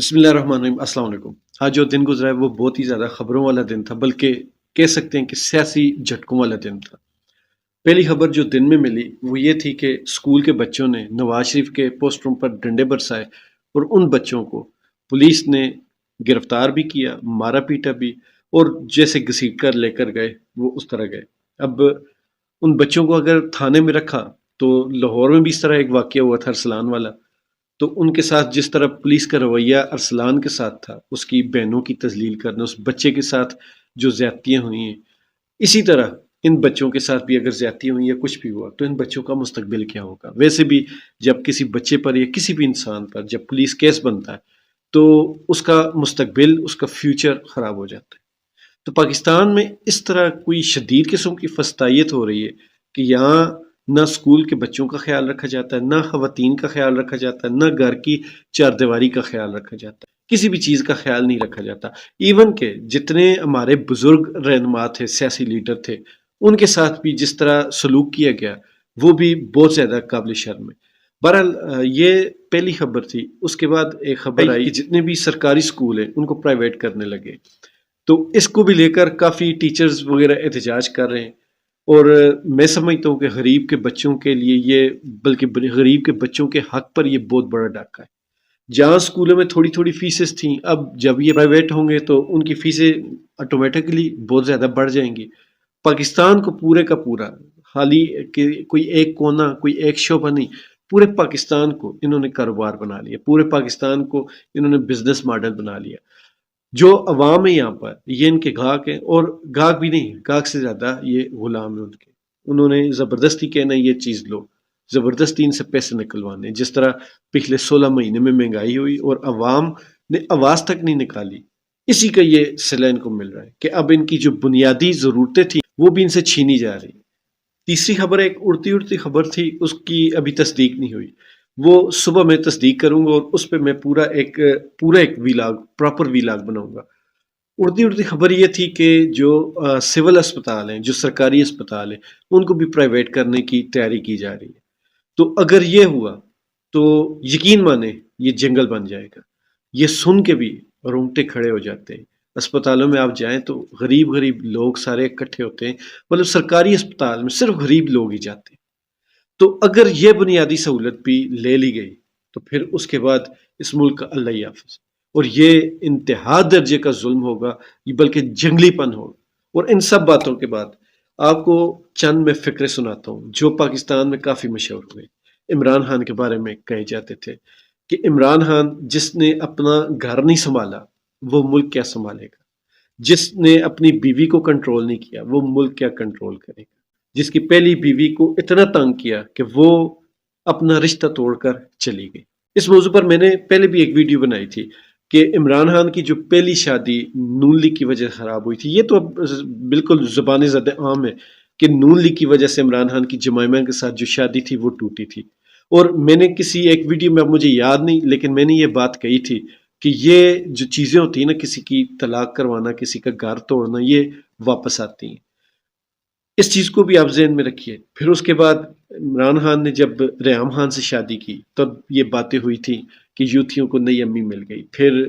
بسم اللہ الرحمن الرحیم، السلام علیکم۔ آج جو دن گزرا ہے وہ بہت ہی زیادہ خبروں والا دن تھا، بلکہ کہہ سکتے ہیں کہ سیاسی جھٹکوں والا دن تھا۔ پہلی خبر جو دن میں ملی وہ یہ تھی کہ اسکول کے بچوں نے نواز شریف کے پوسٹروں پر ڈنڈے برسائے اور ان بچوں کو پولیس نے گرفتار بھی کیا، مارا پیٹا بھی، اور جیسے گھسیٹ کر لے کر گئے وہ اس طرح گئے۔ اب ان بچوں کو اگر تھانے میں رکھا تو لاہور میں بھی اس طرح ایک واقعہ ہوا تھا ارسلان والا، تو ان کے ساتھ جس طرح پولیس کا رویہ ارسلان کے ساتھ تھا، اس کی بہنوں کی تذلیل کرنا، اس بچے کے ساتھ جو زیادتیاں ہوئی ہیں، اسی طرح ان بچوں کے ساتھ بھی اگر زیادتی ہوئی یا کچھ بھی ہوا تو ان بچوں کا مستقبل کیا ہوگا۔ ویسے بھی جب کسی بچے پر یا کسی بھی انسان پر جب پولیس کیس بنتا ہے تو اس کا مستقبل، اس کا فیوچر خراب ہو جاتا ہے۔ تو پاکستان میں اس طرح کوئی شدید قسم کی فسطائیت ہو رہی ہے کہ یہاں نہ اسکول کے بچوں کا خیال رکھا جاتا ہے، نہ خواتین کا خیال رکھا جاتا ہے، نہ گھر کی چار دیواری کا خیال رکھا جاتا ہے، کسی بھی چیز کا خیال نہیں رکھا جاتا۔ ایون کہ جتنے ہمارے بزرگ رہنما تھے، سیاسی لیڈر تھے، ان کے ساتھ بھی جس طرح سلوک کیا گیا وہ بھی بہت زیادہ قابل شرم ہے۔ بہرحال یہ پہلی خبر تھی۔ اس کے بعد ایک خبر آئی کہ جتنے بھی سرکاری اسکول ہیں ان کو پرائیویٹ کرنے لگے، تو اس کو بھی لے کر کافی ٹیچرز وغیرہ احتجاج کر رہے ہیں، اور میں سمجھتا ہوں کہ غریب کے بچوں کے لیے یہ، بلکہ غریب کے بچوں کے حق پر یہ بہت بڑا ڈاکہ ہے۔ جہاں اسکولوں میں تھوڑی تھوڑی فیسز تھیں، اب جب یہ پرائیویٹ ہوں گے تو ان کی فیسیں آٹومیٹکلی بہت زیادہ بڑھ جائیں گی۔ پاکستان کو پورے کا پورا، حالی کہ کوئی ایک کونا، کوئی ایک شعبہ نہیں، پورے پاکستان کو انہوں نے کاروبار بنا لیا، پورے پاکستان کو انہوں نے بزنس ماڈل بنا لیا۔ جو عوام ہے یہاں پر، یہ ان کے گاہک ہیں، اور گاہک بھی نہیں، گاہک سے زیادہ یہ غلام ہیں ان کے۔ انہوں نے زبردستی کہنا یہ چیز لو، زبردستی ان سے پیسے نکلوانے، جس طرح پچھلے 16 مہینے میں مہنگائی ہوئی اور عوام نے آواز تک نہیں نکالی، اسی کا یہ صلہ ان کو مل رہا ہے کہ اب ان کی جو بنیادی ضرورتیں تھیں وہ بھی ان سے چھینی جا رہی۔ تیسری خبر ایک اڑتی اڑتی خبر تھی، اس کی ابھی تصدیق نہیں ہوئی، وہ صبح میں تصدیق کروں گا اور اس پہ میں پورا ایک ویلاگ، پراپر ویلاگ بناؤں گا۔ اڑتی اڑتی خبر یہ تھی کہ جو سول اسپتال ہیں، جو سرکاری اسپتال ہیں، ان کو بھی پرائیویٹ کرنے کی تیاری کی جا رہی ہے۔ تو اگر یہ ہوا تو یقین مانیں یہ جنگل بن جائے گا۔ یہ سن کے بھی رونگٹے کھڑے ہو جاتے ہیں۔ اسپتالوں میں آپ جائیں تو غریب غریب لوگ سارے اکٹھے ہوتے ہیں، مطلب سرکاری اسپتال میں صرف غریب لوگ ہی جاتے ہیں۔ تو اگر یہ بنیادی سہولت بھی لے لی گئی تو پھر اس کے بعد اس ملک کا اللہ ہی حافظ، اور یہ انتہا درجے کا ظلم ہوگا، یہ بلکہ جنگلی پن ہوگا۔ اور ان سب باتوں کے بعد آپ کو چند میں فکرے سناتا ہوں جو پاکستان میں کافی مشہور ہوئے۔ عمران خان کے بارے میں کہے جاتے تھے کہ عمران خان جس نے اپنا گھر نہیں سنبھالا وہ ملک کیا سنبھالے گا، جس نے اپنی بیوی کو کنٹرول نہیں کیا وہ ملک کیا کنٹرول کرے گا، جس کی پہلی بیوی کو اتنا تنگ کیا کہ وہ اپنا رشتہ توڑ کر چلی گئی۔ اس موضوع پر میں نے پہلے بھی ایک ویڈیو بنائی تھی کہ عمران خان کی جو پہلی شادی نون لیگ کی وجہ سے خراب ہوئی تھی۔ یہ تو اب بالکل زبان زد عام ہے کہ نون لیگ کی وجہ سے عمران خان کی جمائمہ کے ساتھ جو شادی تھی وہ ٹوٹی تھی، اور میں نے کسی ایک ویڈیو میں، اب مجھے یاد نہیں، لیکن میں نے یہ بات کہی تھی کہ یہ جو چیزیں ہوتی ہیں نا، کسی کی طلاق کروانا، کسی کا گھر توڑنا، یہ واپس آتی ہیں۔ اس چیز کو بھی آپ ذہن میں رکھیے۔ پھر اس کے بعد عمران خان نے جب ریحام خان سے شادی کی تب یہ باتیں ہوئی تھی کہ یوتھیوں کو نئی امی مل گئی۔ پھر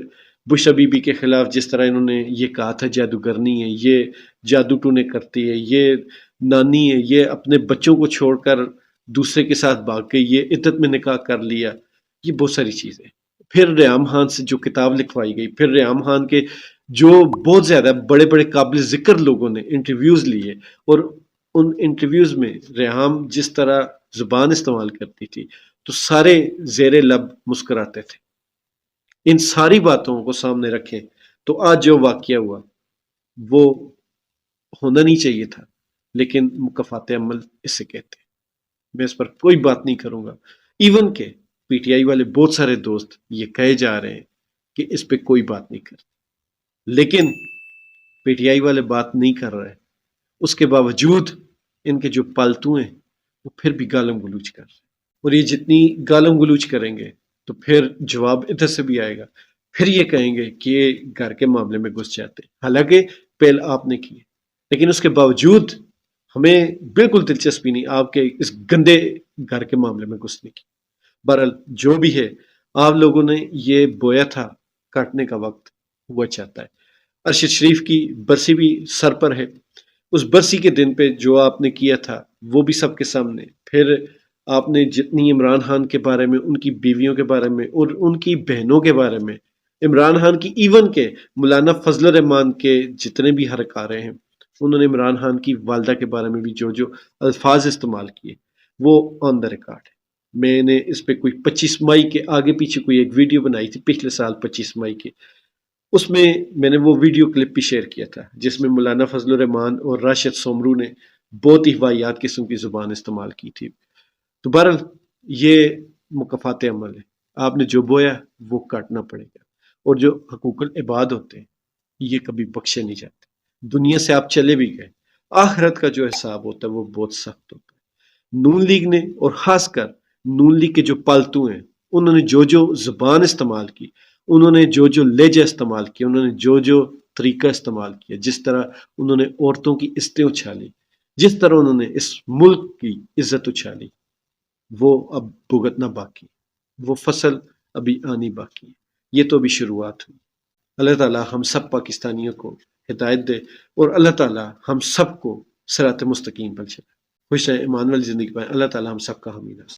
بشا بی بی کے خلاف جس طرح انہوں نے یہ کہا تھا جادوگرنی ہے، یہ جادو ٹونے کرتی ہے، یہ نانی ہے، یہ اپنے بچوں کو چھوڑ کر دوسرے کے ساتھ بھاگ گئی، یہ عدت میں نکاح کر لیا، یہ بہت ساری چیزیں۔ پھر ریحام خان سے جو کتاب لکھوائی گئی، پھر ریحام خان کے جو بہت زیادہ بڑے بڑے قابل ذکر لوگوں نے انٹرویوز لیے، اور ان انٹرویوز میں ریحام جس طرح زبان استعمال کرتی تھی تو سارے زیر لب مسکراتے تھے۔ ان ساری باتوں کو سامنے رکھیں تو آج جو واقعہ ہوا وہ ہونا نہیں چاہیے تھا، لیکن مکافات عمل اس سے کہتے ہیں۔ میں اس پر کوئی بات نہیں کروں گا، ایون کہ پی ٹی آئی والے بہت سارے دوست یہ کہے جا رہے ہیں کہ اس پہ کوئی بات نہیں کرتے، لیکن پی ٹی آئی والے بات نہیں کر رہے، اس کے باوجود ان کے جو پالتو ہیں وہ پھر بھی گالم گلوچ کر رہے ہیں، اور یہ جتنی گالم گلوچ کریں گے تو پھر جواب ادھر سے بھی آئے گا، پھر یہ کہیں گے کہ یہ گھر کے معاملے میں گھس جاتے ہیں، حالانکہ پہل آپ نے کی ہے، لیکن اس کے باوجود ہمیں بالکل دلچسپی نہیں آپ کے اس گندے گھر کے معاملے میں گھسنے کی۔ بہرحال جو بھی ہے، آپ لوگوں نے یہ بویا تھا کاٹنے کا وقت ہوا چاہتا ہے۔ ارشد شریف کی برسی بھی سر پر ہے، اس برسی کے دن پہ جو آپ نے کیا تھا وہ بھی سب کے سامنے، پھر آپ نے جتنی عمران خان کے بارے میں، ان کی بیویوں کے بارے میں اور ان کی بہنوں کے بارے میں، عمران خان کی ایون کے مولانا فضل الرحمان کے جتنے بھی حرک آ رہے ہیں، انہوں نے عمران خان کی والدہ کے بارے میں بھی جو الفاظ استعمال کیے وہ آن دا ریکارڈ ہے۔ میں نے اس پہ کوئی 25 مئی کے آگے پیچھے کوئی ایک ویڈیو بنائی تھی پچھلے سال 25 مئی کے، اس میں نے وہ ویڈیو کلپ بھی شیئر کیا تھا جس میں مولانا فضل الرحمان اور راشد سومرو نے بہت ہی واحد قسم کی زبان استعمال کی تھی۔ تو بہرحال یہ مکافات عمل ہے، آپ نے جو بویا وہ کاٹنا پڑے گا، اور جو حقوق العباد ہوتے ہیں یہ کبھی بخشے نہیں جاتے۔ دنیا سے آپ چلے بھی گئے، آخرت کا جو حساب ہوتا ہے وہ بہت سخت ہوتا ہے۔ نون لیگ نے، اور خاص کر نون لیگ کے جو پالتو ہیں، انہوں نے جو زبان استعمال کی، انہوں نے جو لہجہ استعمال کیا، انہوں نے جو طریقہ استعمال کیا، جس طرح انہوں نے عورتوں کی عزتیں اچھالی، جس طرح انہوں نے اس ملک کی عزت اچھالی، وہ اب بھگتنا باقی، وہ فصل ابھی آنی باقی ہے۔ یہ تو ابھی شروعات ہوئی۔ اللہ تعالیٰ ہم سب پاکستانیوں کو ہدایت دے، اور اللہ تعالیٰ ہم سب کو صراط مستقیم پر چلے۔ خوش رہیں، ایمان والی زندگی پائیں۔ اللہ تعالیٰ ہم سب کا حامی ناصر۔